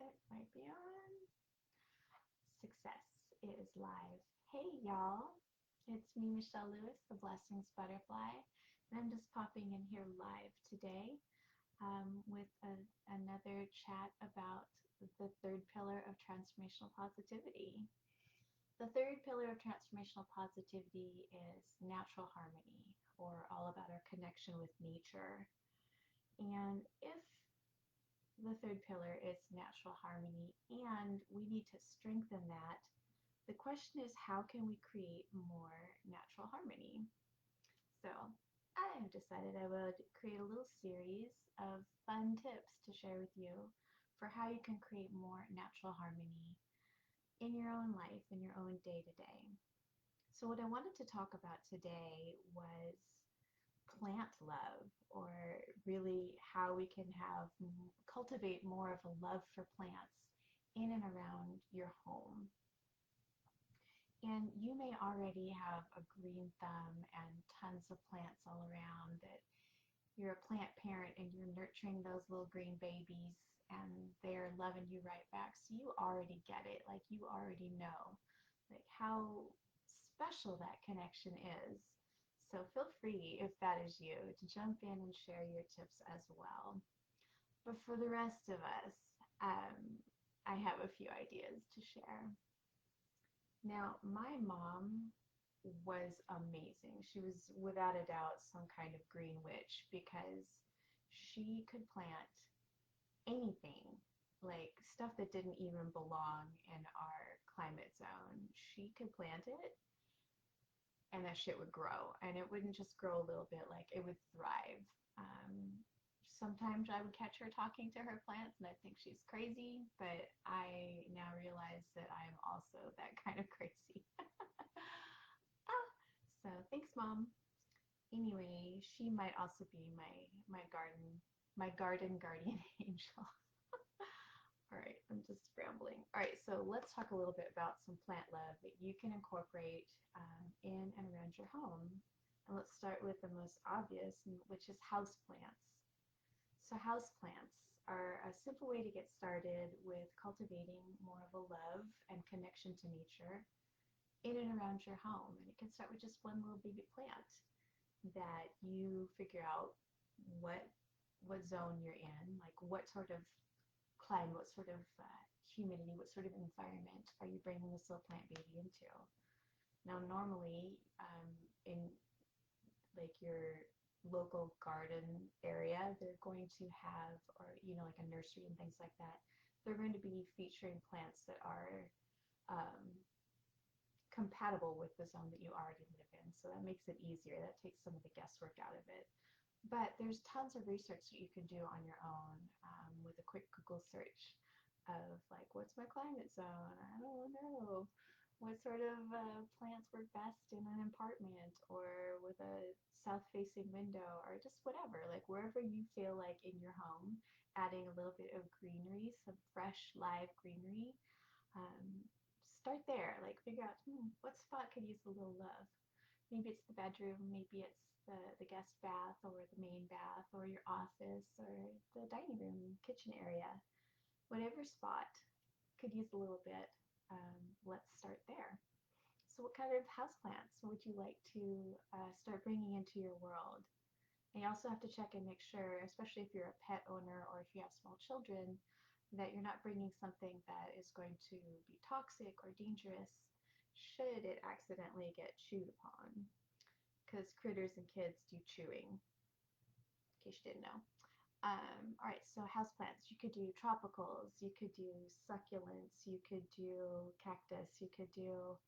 It might be on. Success. It is live. Hey, y'all. It's me, Michelle Lewis, the Blessings Butterfly, and I'm just popping in here live today with another chat about the third pillar of transformational positivity. The third pillar of transformational positivity is natural harmony, or all about our connection with nature. And if the third pillar is natural harmony, and we need to strengthen that. The question is, how can we create more natural harmony? So I have decided I would create a little series of fun tips to share with you for how you can create more natural harmony in your own life, in your own day to day. So what I wanted to talk about today was plant love, or really how we can cultivate more of a love for plants in and around your home. And you may already have a green thumb and tons of plants all around, that you're a plant parent and you're nurturing those little green babies and they're loving you right back. So you already get it. Like, you already know like how special that connection is. So feel free, if that is you, to jump in and share your tips as well. But for the rest of us, I have a few ideas to share. Now, my mom was amazing. She was without a doubt some kind of green witch, because she could plant anything, like stuff that didn't even belong in our climate zone. She could plant it and that shit would grow, and it wouldn't just grow a little bit, like it would thrive. Sometimes I would catch her talking to her plants and I think she's crazy, but I now realize that I am also that kind of crazy. Ah, so thanks, Mom. Anyway, she might also be my garden guardian angel. All right, I'm just rambling. All right, so let's talk a little bit about some plant love that you can incorporate in and around your home. And let's start with the most obvious, which is houseplants. So houseplants are a simple way to get started with cultivating more of a love and connection to nature in and around your home. And it can start with just one little baby plant that you figure out what zone you're in, like what sort of climate, what sort of humidity, what sort of environment are you bringing this little plant baby into. Now, normally in like your local garden area, they're going to have, or like a nursery and things like that, they're going to be featuring plants that are um, compatible with the zone that you already live in. So that makes it easier. That takes some of the guesswork out of it. But there's tons of research that you can do on your own with a quick Google search of, like, what's my climate zone? I don't know. What sort of plants work best in an apartment or with a south-facing window, or just whatever, like wherever you feel like in your home, adding a little bit of greenery, some fresh live greenery. Um, Start there, like figure out what spot could use a little love. Maybe it's the bedroom, maybe it's the guest bath or the main bath or your office or the dining room, kitchen area. Whatever spot could use a little bit. Let's start there. So what kind of houseplants would you like to start bringing into your world? And you also have to check and make sure, especially if you're a pet owner or if you have small children, that you're not bringing something that is going to be toxic or dangerous should it accidentally get chewed upon. Because critters and kids do chewing, in case you didn't know. All right, so houseplants. You could do tropicals, you could do succulents, you could do cactus, you could do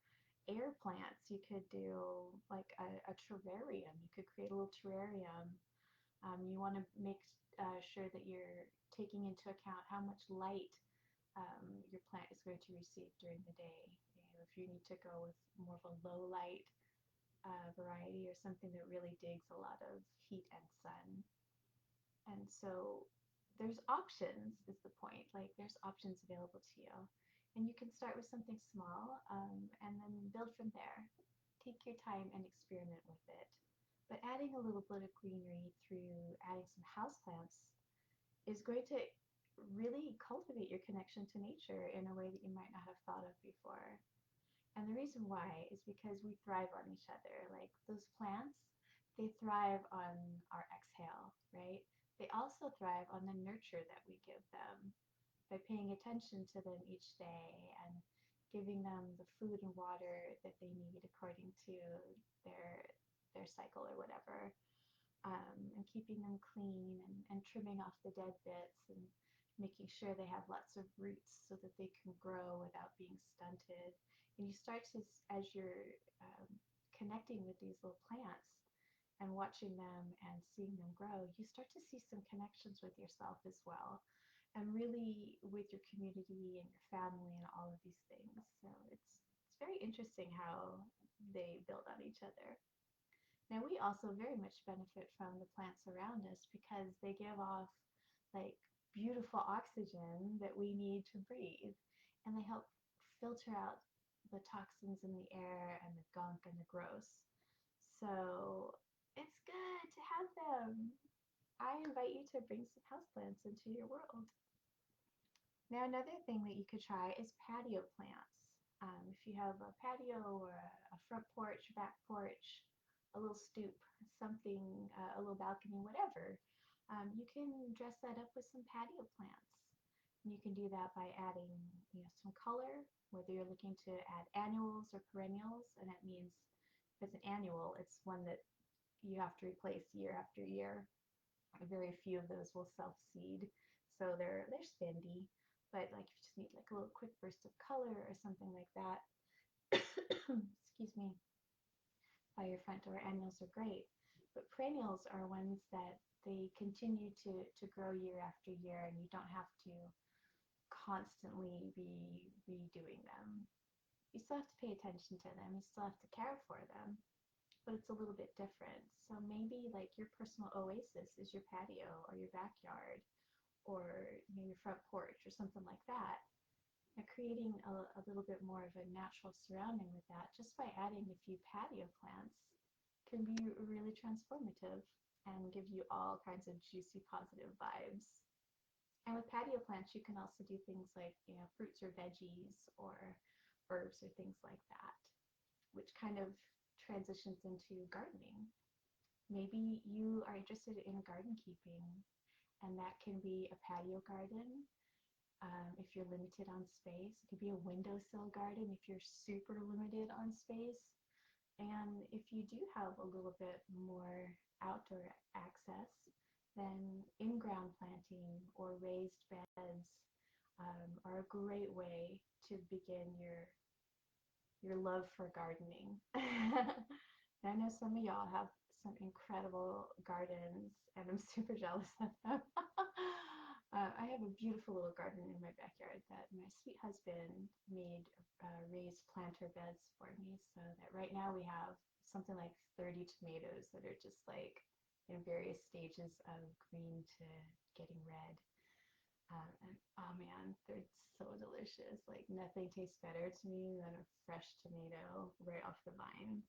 air plants, you could do like a terrarium. You could create a little terrarium. You want to make sure that you're taking into account how much light your plant is going to receive during the day. If you need to go with more of a low light variety, or something that really digs a lot of heat and sun. And so there's options, is the point. Like, there's options available to you. And you can start with something small and then build from there. Take your time and experiment with it. But adding a little bit of greenery through adding some houseplants is going to really cultivate your connection to nature in a way that you might not have thought of before. And the reason why is because we thrive on each other. Like those plants, they thrive on our exhale, right? They also thrive on the nurture that we give them by paying attention to them each day and giving them the food and water that they need according to their their cycle or whatever, and keeping them clean and trimming off the dead bits and making sure they have lots of roots so that they can grow without being stunted. And you start to, as you're connecting with these little plants and watching them and seeing them grow, you start to see some connections with yourself as well, and really with your community and your family and all of these things. So it's very interesting how they build on each other. Now we also very much benefit from the plants around us because they give off like beautiful oxygen that we need to breathe, and they help filter out the toxins in the air and the gunk and the gross. So it's good to have them. I invite you to bring some houseplants into your world. Now another thing that you could try is patio plants. If you have a patio or a front porch, back porch, a little stoop, something, a little balcony, whatever, you can dress that up with some patio plants. And you can do that by adding, some color, whether you're looking to add annuals or perennials, and that means if it's an annual, it's one that you have to replace year after year. Very few of those will self-seed, so they're spendy. But like if you just need like a little quick burst of color or something like that, excuse me, by your front door, annuals are great. But perennials are ones that they continue to grow year after year, and you don't have to constantly be redoing them. You still have to pay attention to them, you still have to care for them, but it's a little bit different. So maybe like your personal oasis is your patio or your backyard, or your front porch or something like that. And creating a little bit more of a natural surrounding with that just by adding a few patio plants can be really transformative and give you all kinds of juicy positive vibes. And with patio plants, you can also do things like, fruits or veggies or herbs or things like that, which kind of transitions into gardening. Maybe you are interested in garden keeping, and that can be a patio garden. If you're limited on space, it could be a windowsill garden if you're super limited on space. And if you do have a little bit more outdoor access, then in-ground planting or raised beds are a great way to begin your love for gardening. I know some of y'all have some incredible gardens, and I'm super jealous of them. I have a beautiful little garden in my backyard that my sweet husband made raised planter beds for me, so that right now we have something like 30 tomatoes that are just like in various stages of green to getting red. And oh man, they're so delicious. Like nothing tastes better to me than a fresh tomato right off the vine.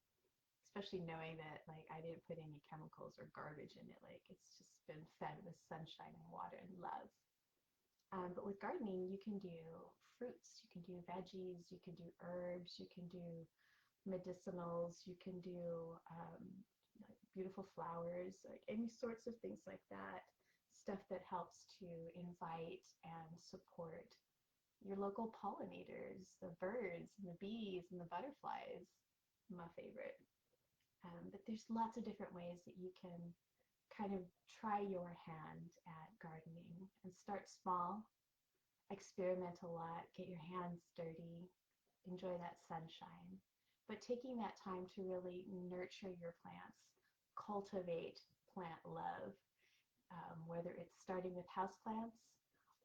Especially knowing that like I didn't put any chemicals or garbage in it. Like it's just been fed with sunshine and water and love. But with gardening, you can do fruits, you can do veggies, you can do herbs, you can do medicinals, you can do like beautiful flowers, like any sorts of things like that. Stuff that helps to invite and support your local pollinators, the birds and the bees and the butterflies. My favorite. But there's lots of different ways that you can kind of try your hand at gardening and start small, experiment a lot, get your hands dirty, enjoy that sunshine. But taking that time to really nurture your plants, cultivate plant love, whether it's starting with houseplants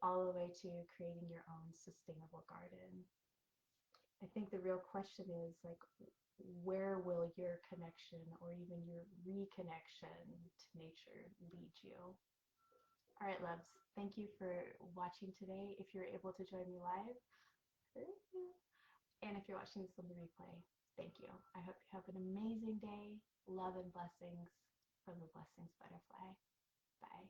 all the way to creating your own sustainable garden. I think the real question is like, where will your connection or even your reconnection to nature lead you? All right, loves, thank you for watching today. If you're able to join me live, thank you. And if you're watching this on the replay, thank you. I hope you have an amazing day. Love and blessings from the Blessings Butterfly. Bye.